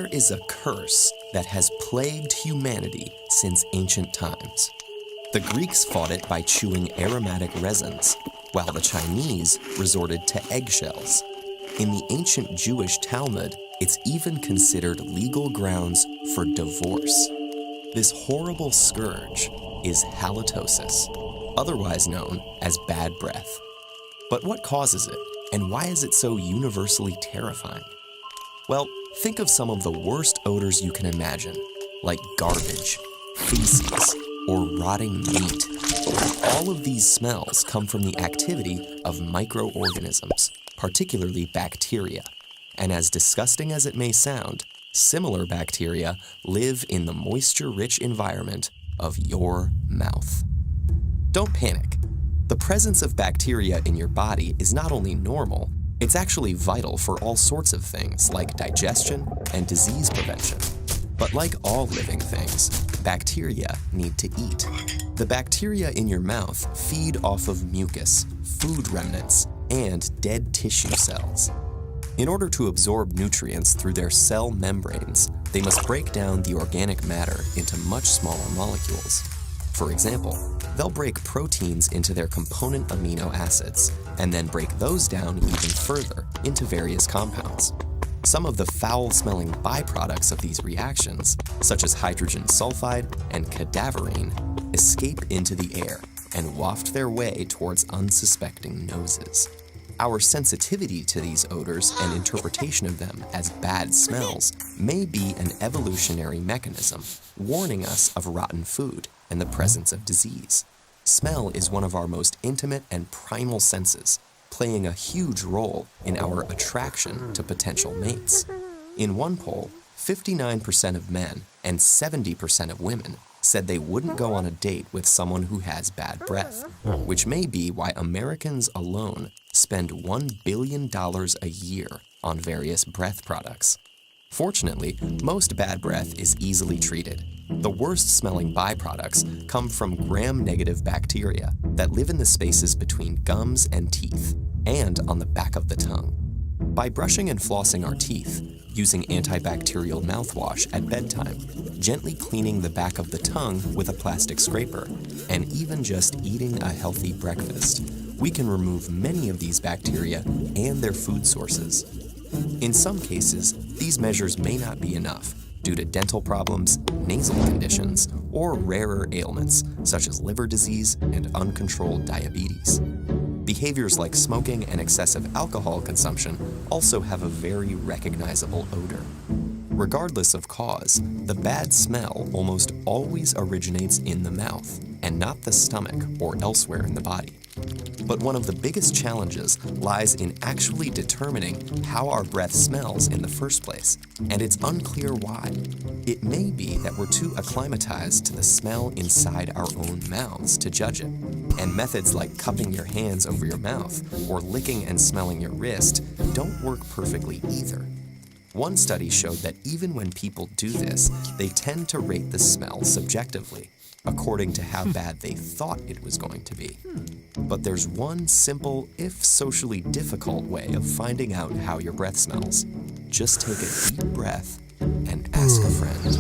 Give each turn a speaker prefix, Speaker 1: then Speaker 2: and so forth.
Speaker 1: There is a curse that has plagued humanity since ancient times. The Greeks fought it by chewing aromatic resins, while the Chinese resorted to eggshells. In the ancient Jewish Talmud, it's even considered legal grounds for divorce. This horrible scourge is halitosis, otherwise known as bad breath. But what causes it, and why is it so universally terrifying? Well, think of some of the worst odors you can imagine, like garbage, feces, or rotting meat. All of these smells come from the activity of microorganisms, particularly bacteria. And as disgusting as it may sound, similar bacteria live in the moisture-rich environment of your mouth. Don't panic. The presence of bacteria in your body is not only normal, it's actually vital for all sorts of things like digestion and disease prevention. But like all living things, bacteria need to eat. The bacteria in your mouth feed off of mucus, food remnants, and dead tissue cells. In order to absorb nutrients through their cell membranes, they must break down the organic matter into much smaller molecules. For example, they'll break proteins into their component amino acids, and then break those down even further into various compounds. Some of the foul-smelling byproducts of these reactions, such as hydrogen sulfide and cadaverine, escape into the air and waft their way towards unsuspecting noses. Our sensitivity to these odors and interpretation of them as bad smells may be an evolutionary mechanism warning us of rotten food and the presence of disease. Smell is one of our most intimate and primal senses, playing a huge role in our attraction to potential mates. In one poll, 59% of men and 70% of women said they wouldn't go on a date with someone who has bad breath, which may be why Americans alone spend $1 billion a year on various breath products. Fortunately, most bad breath is easily treated. The worst-smelling byproducts come from gram-negative bacteria that live in the spaces between gums and teeth, and on the back of the tongue. By brushing and flossing our teeth, using antibacterial mouthwash at bedtime, gently cleaning the back of the tongue with a plastic scraper, and even just eating a healthy breakfast, we can remove many of these bacteria and their food sources. In some cases, these measures may not be enough due to dental problems, nasal conditions, or rarer ailments such as liver disease and uncontrolled diabetes. Behaviors like smoking and excessive alcohol consumption also have a very recognizable odor. Regardless of cause, the bad smell almost always originates in the mouth and not the stomach or elsewhere in the body. But one of the biggest challenges lies in actually determining how our breath smells in the first place, and it's unclear why. It may be that we're too acclimatized to the smell inside our own mouths to judge it, and methods like cupping your hands over your mouth or licking and smelling your wrist don't work perfectly either. One study showed that even when people do this, they tend to rate the smell subjectively, according to how bad they thought it was going to be. But there's one simple, if socially difficult, way of finding out how your breath smells. Just take a deep breath and ask a friend.